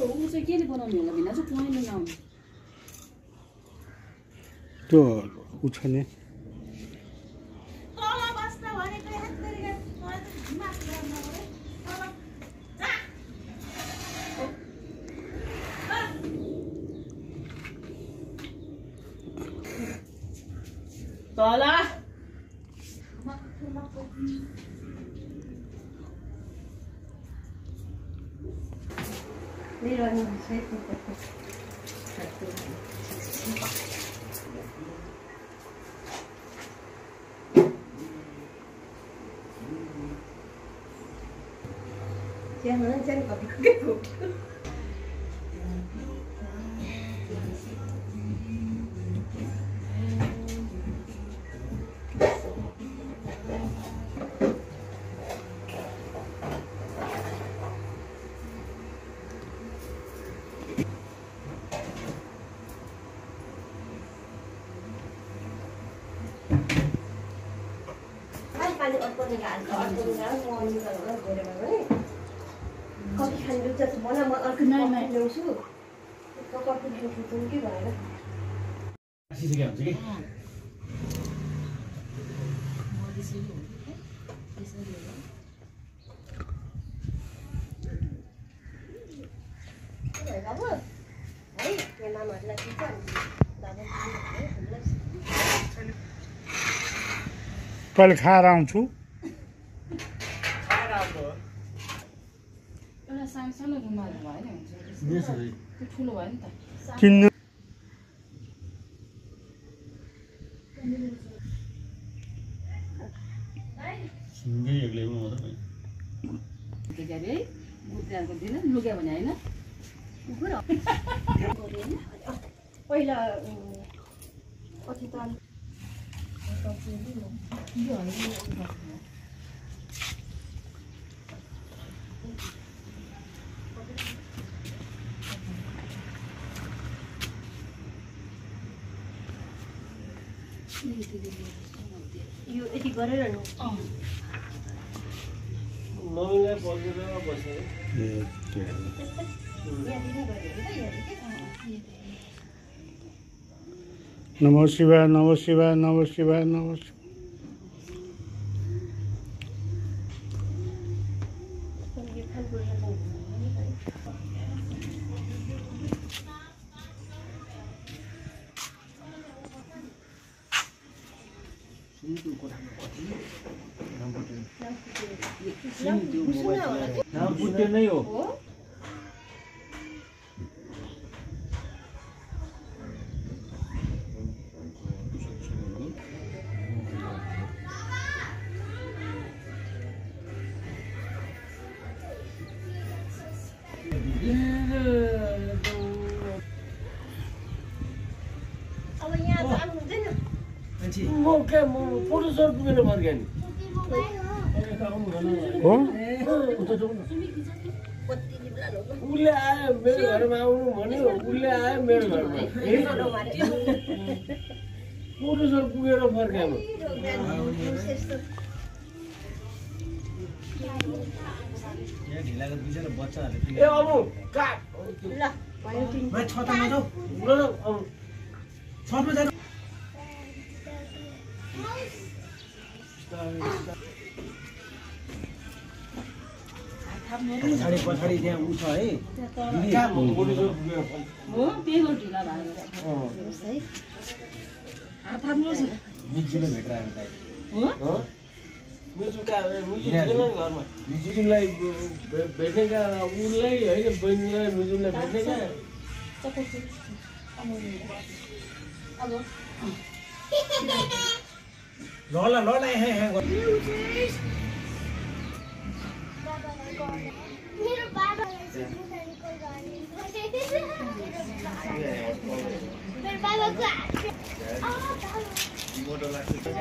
ऊ चाहिँ केले बनाउने होला भिना चाहिँ पहेँलो नआउने त्यो उछाने तल कति खानु जस्तो बना म अर्को ल्याउँछु कति खानु के भएर सिसिके हुन्छ कि बाबु है यहाँ मामाहरूलाई दिन्छ दादा पहिले खाएर आउँछु एउटा सानो रुमाल भएन हुन्छ त्यो ठुलो भयो नि त किन्नु सुँगै एक्लैमा मात्र के गरे है बुद्धिहरुको दिन लुग्या भने हैन कुकुर पहिला कति त यो यति गरेर मम्मीलाई बसेर बसेर नमो शिवाय नमो शिवाय नमो शिवाय नमो शिवाय नाम बुट्टे नै हो अब यहाँ जानु हुँदैन म के म पुरुषहरु पुगेर फर्के नि हो उसले आयो मेरो घरमा आउनु भन्यो उसले आयो मेरो घरमा पुरुषहरु पुगेर फर्क्याम ए अब का ल भयो तिमी पछाडि पछाडि त्यहाँ उ छ है हो त्यही हो ढिला भयो हात थाप्नुहोस् न मिजुले भेटायो त हो मिजुका घरमा मिजुलाई भेटेका उसलाई होइन बहिनीलाई मिजुलाई भेटेका अब ल ल हे हे मेरो बाबा मेरो बाबाको मोटो लाग्छ क्या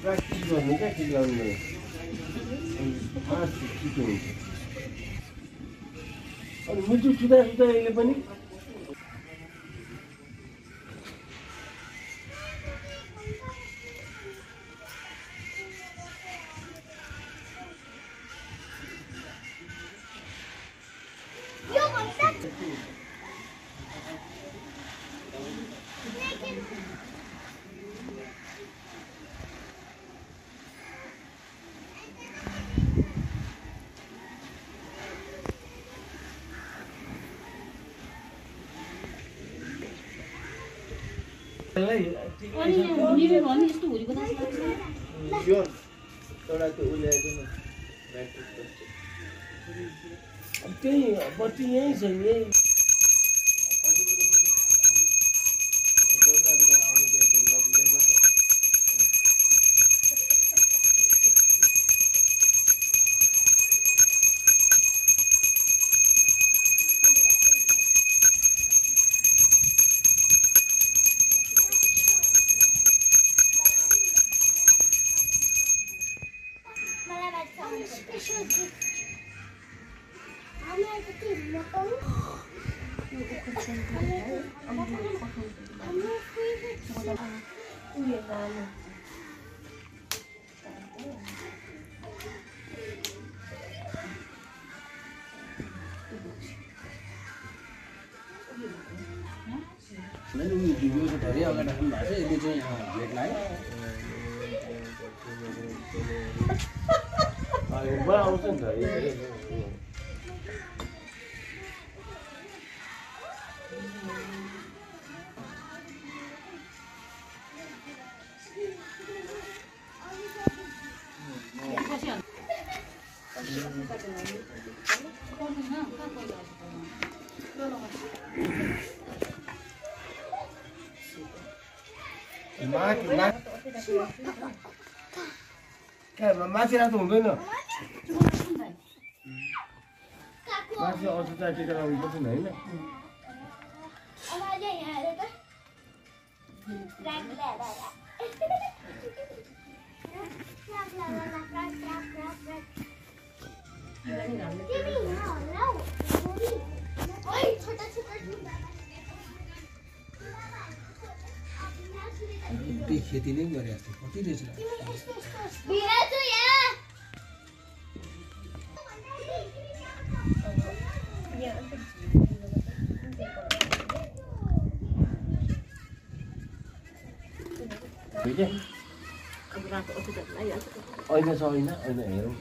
प्र्याक्टिस गर्नु क्या के गर्नु छिटो हुन्छ अनि मुटु सुधा यसले पनि त्यही बत्ती यहीँ छ यही मैले उयो भिडियो त धेरै अगाडि राख्नु भएको छ यसले चाहिँ यहाँ भेटलाई आउँछ नि त माथि राख्नु हुँदैन माथि अझ टिका लाउनु पर्छ नि होइन खेती नै गरे जस्तो कति रहेछ ऐना छ ऐना ऐना हेरौँ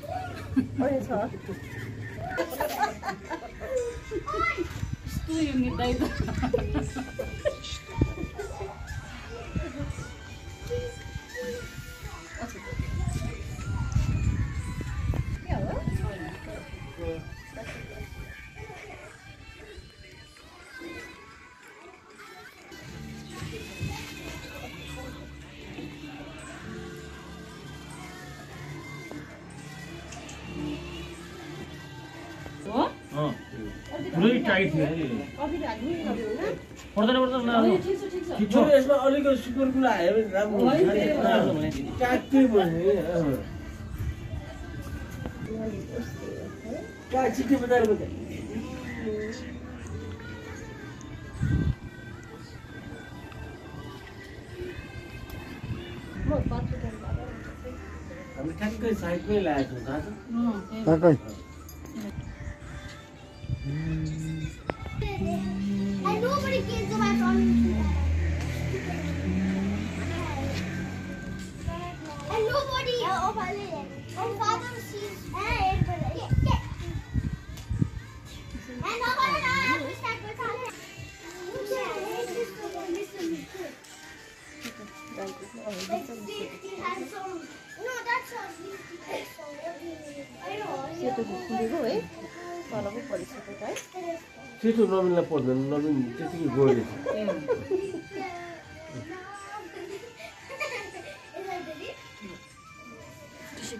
पुरै टाइट थियो पर्दैन यसमा अलिकति सुपर कुरा आयो भने राम्रो काट्दै भयो छिट्टै बजार हामी ठ्याक्कै साइडमै लागेको थाहा छ ठ्याक्कै And nobody gives to my phone. And nobody. And father sees. And छिटो नवीनलाई पर्दैन नवीन त्यतिकै गयो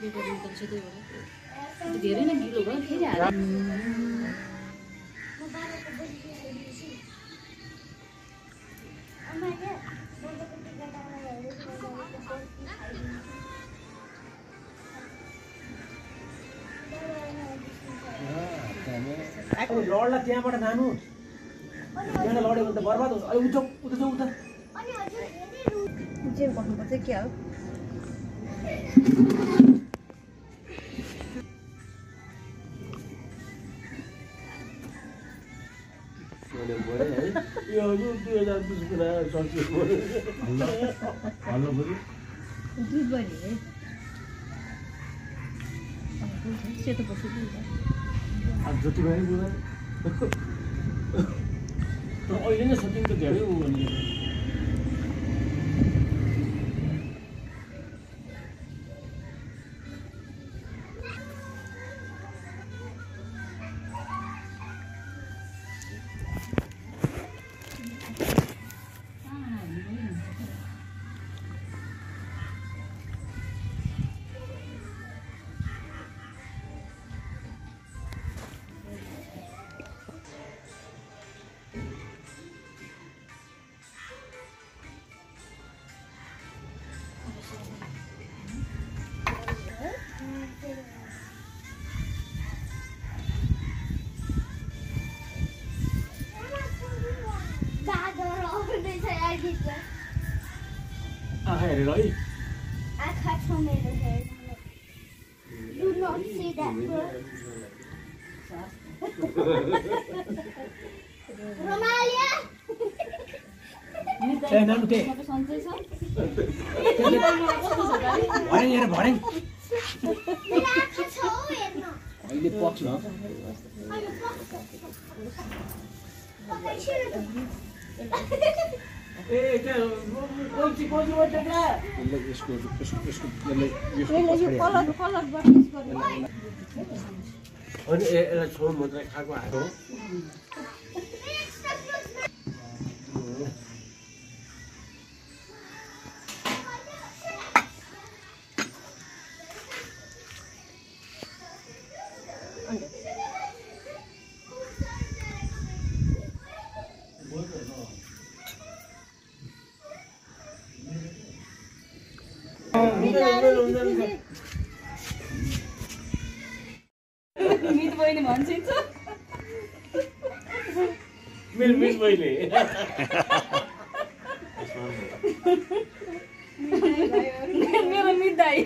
पेपर निकाल्छु त्यही भएर धेरै नै गिलो भयो फेरि हाल लडला त्यहाँबाट नानु त्यहाँ लड्यो भने त बर्बाद हुन्छ अलि उठ्छ उता उता जेल बस्नुपर्छ क्या हो यो 2020 कुरा सकियो हल्लो बुझ्यो दुध बढी है सेतो बस्यो अब जति भयो बुझ्दा तर अहिले नै सकिङ त धेरै उ भन्ने आँखा हेरेर है आँखा छ मेरो head do not see that रोमालिया ए नानु के सन्चै छ भरे हेर भरे मेरो आँखा छ हौ हेर्न अहिले पक्ष न अहिले ए त्यहाँ कोची कोची बटेका यसको कलरबाट युज गर्नु अनि यसलाई छोड मात्रै खाएको आएको मित बहिनी भन्छिन्छ मेरो मिस बहिनी मेरो मित दाइ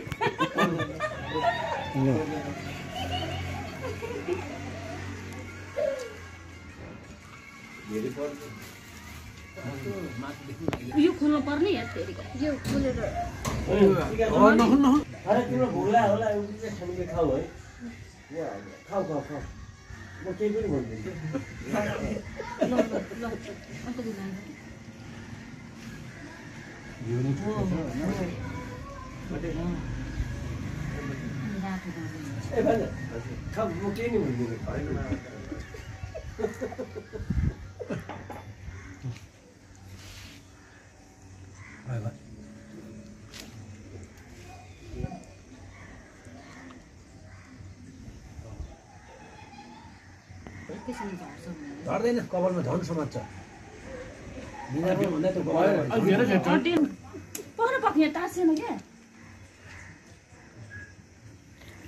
यो खोल्नु पर्ने या यो खोलेर अरे तिम्रो भोग्ला होला एउटा खानुले खाऊ है खाऊ खाऊ खाऊ म केही पनि भन्दिनँ ए भाइ खाऊ म केही नि भन्दिनँ झर्दैन कपालमा झन् समात्छ बिनारमा भन्दा त गयो पर पक्ने टाँसेन क्या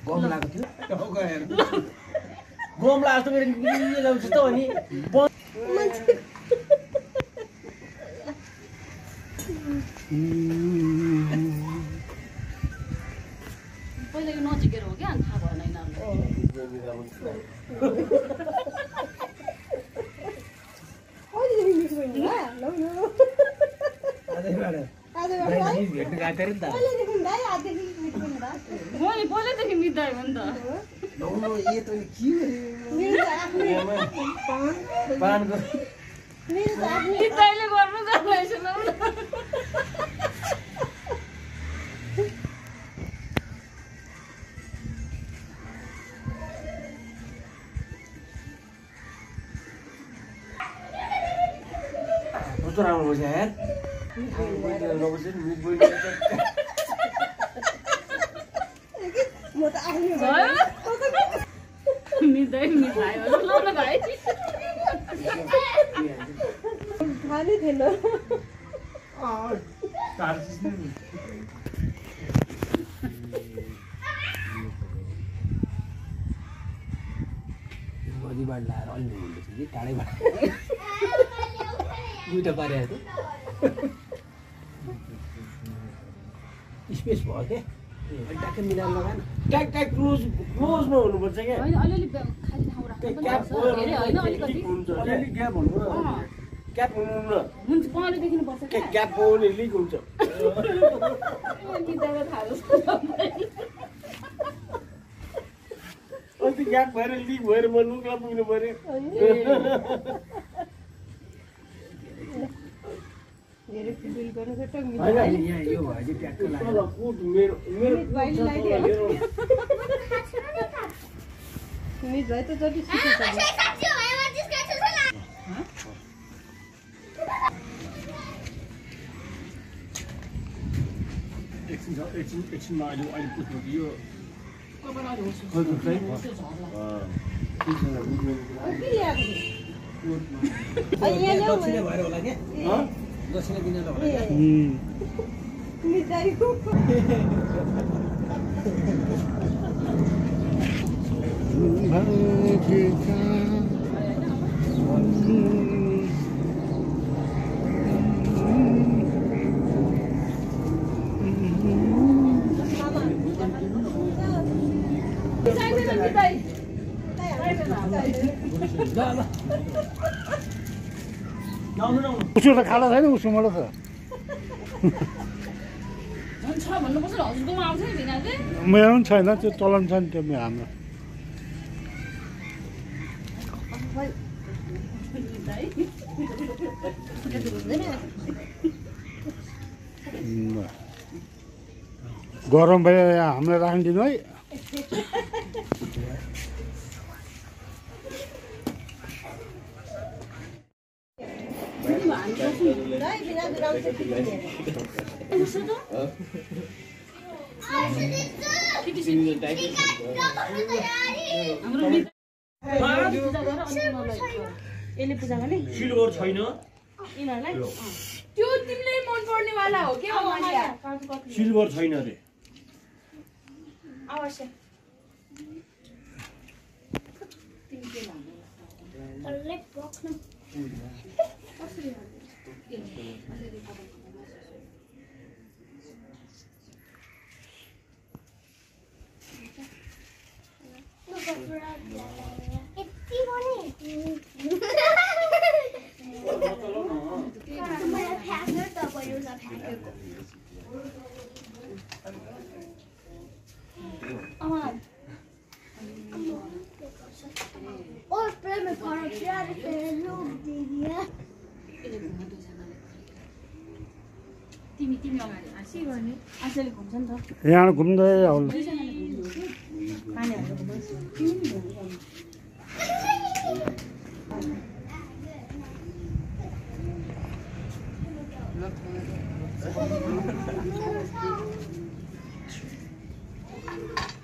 गम लागेको थियो गम लाग्छ मेरो जाउँछ त अनि पहिला यो नजिकेर हो क्या अनि थाहा भएन भेट्नु गएको थियो नि त मैले पहिल्यैदेखि मितायो हो नि त मिताइले गर्नु गर्दैछ ल कस्तो राम्रो भएछ यार नबसेर मित बहिनी मिल्दै मिलायो ल ल भाइ खाने थिएन बजीबाट लाएर अलि हुँदैछ कि टाढैबाट दुईवटा पारेको स्पेस भयो के ट्याक्कै मिलाएर लगाएन ट्याक ट्याक क्लोजमा हुनुपर्छ क्या होइन अलिअलि खाली ठाउँ राख्नु पनि पर्छ धेरै होइन अलिकति अलिअलि ग्याप हुनु क्याप हुनु न हुन्छ पहेँलो देखिनुपर्छ क्या क्याप भयो भने लिक हुन्छ निदाएर थाहा अन्त ग्याप भएर लिक भएर म लुगा पुग्नु पर्यो धेरै फिल गर्नु छ टङ्गी होइन यहाँ यो भयो कि ट्याक्कै लाग्यो तल कुट मेरो भाइले लगाइदियो निज भाइ त जति सिकेछ एकछिनमा अहिले पुग्नु यो दक्षिणा भएर होला के दक्षिणा दिन होला निजाइको उसको त खाला छैन उसको मलाई त झन् छ भन्नुपर्छ हजुरकोमा आउँछ नि भिना चाहिँ मेरो पनि छैन त्यो चलन छ नि त्यो हाम्रो गरम भए हामीलाई राखिदिनु है यसले पूजा गर्ने सिल्भर छैन यिनीहरूलाई त्यो तिमीले मन पर्नेवाला हो के सिल्भर छैन रे अवश्य और प्रेम में करो प्यार से लोग दे दिया तिमी तिमी अगाडि आसी गर्ने आसीले घुम्छ नि त यहाँ घुम्दै आउनु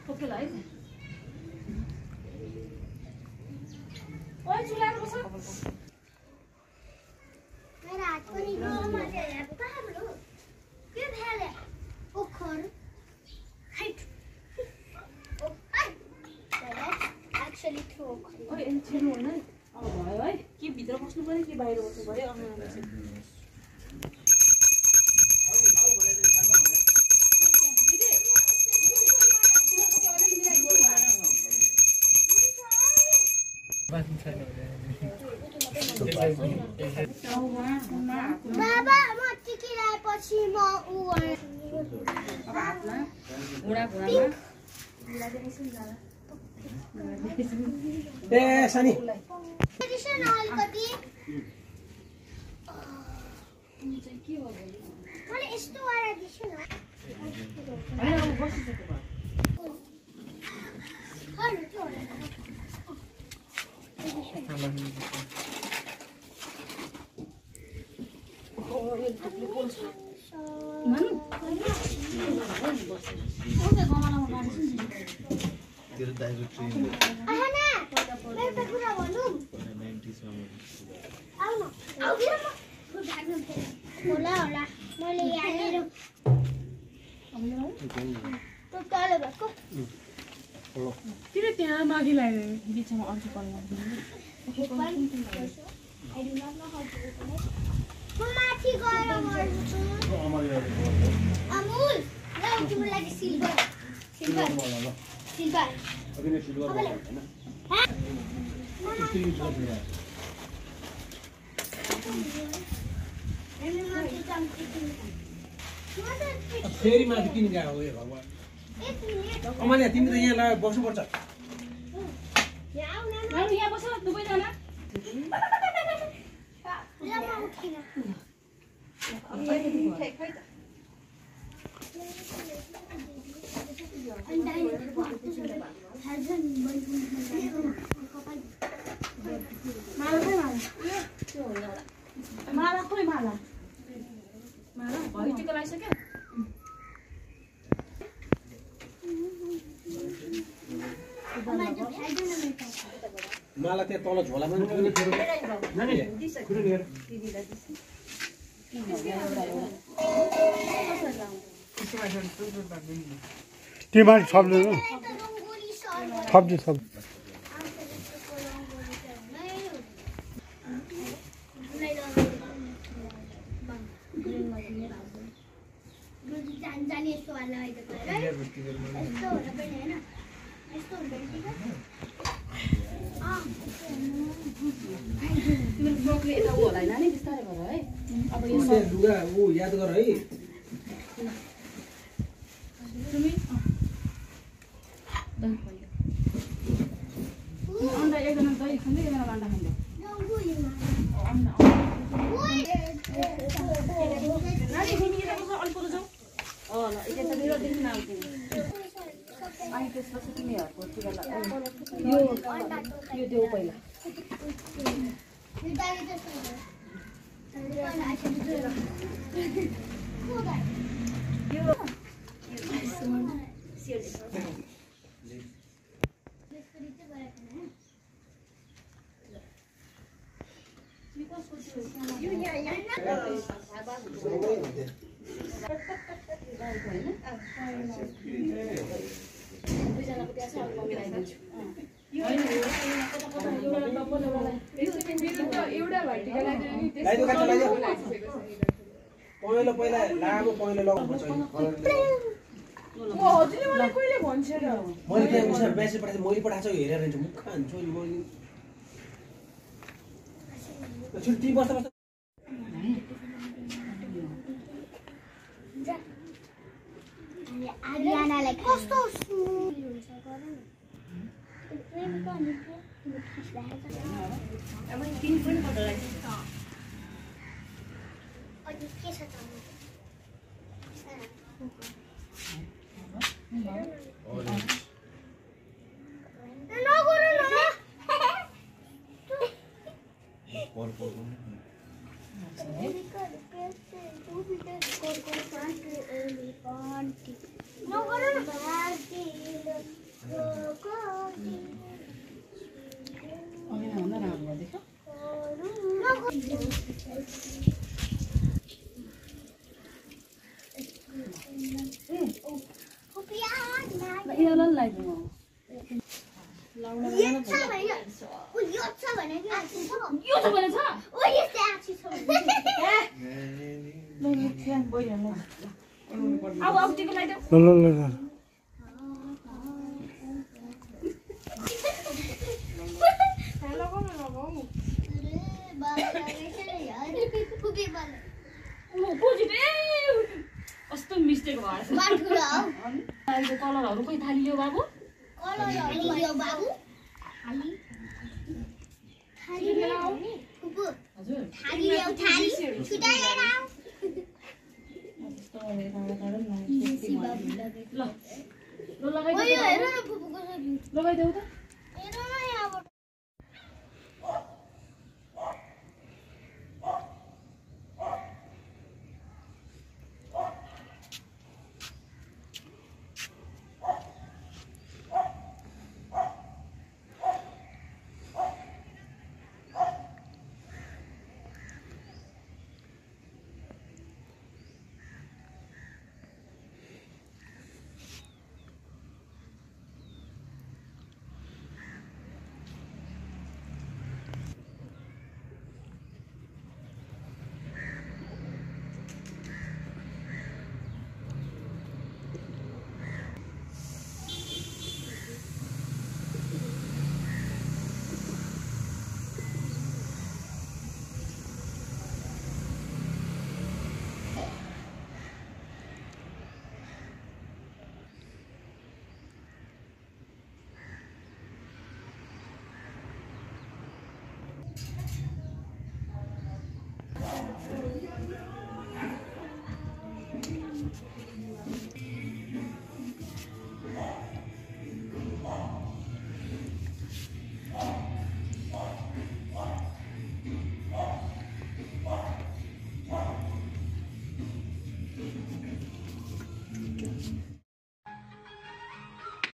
ओके ल है ओइ चुलाको बस मेरा हात पनि रोमा चाहिँ कहाँ ब्रो के भ्याले ओखर हाइट ओ हाइ एक्चुअली थ्रो ओखर ओइ एन छिर्नु होइन अब भयो है के भित्र बस्नु पर्यो के बाहिर बस्नु पर्यो बाबा म टिकिरहेपछि म ए सानी अलिकति मलाई यस्तो वाला दिसु न मानु आहाना एउटा कुरा भनौँ आउन आउँदिन म भाग्नु होला होला मैले यहाँनिर त्यो तल भएको किन त्यहाँ माथि लाग्यो बिचमा अर्को कलमा म माथि गएर गर्छु अमुल ल तिम्रो लागि सिल्भर सिल्भर सिल्भर अभिनय सुरु गर्नु हैन फेरि माथि किन गयो हे भगवान अमाले तिमी त यहाँ लाग्यो बस्नुपर्छ यहाँ बस दुवैजना माला खोइ माला माला भैटीको लगाइसक्यो माला त्यहाँ तल झोलामा नि नानी कुरो लिएर तिमीहरू थप्दैन थप्दै थप जाने यस्तो वाला यस्तो होला पनि हैन यस्तो हुन्छ तिम्रो ब्लकले यता उ होला नि बिस्तारै गर है अब यो लुगा ऊ याद गर है तिमी अन्डा एकजना दही खाँदै एकजना अन्डा खाँदै नानी तिमी यता बस अलिक पर जाऊ ल यता मेरो देखिन आउ तिमी अनि त्यसपछि तिमीहरूको यो देऊ पहिला पहेँलो पहिला लामो पहेँलो लगाउनुपर्छ हजुरले मलाई कहिले भन्छ र मैले त्यहाँ उसमा म्यासेज पठाएको मैले पठाएको छु हेरेर हुन्छ मुख खान्छु नि मैले छिटो ती बस्दा बस्दा आर्यानालाई कस्तो हुन्छ अब तिमी पनि पढ्दै अनि के छ त ल ल ल कस्तो मिस्टेक भएछ कलरहरू कोही थालियो बाबु लगाइदेऊ त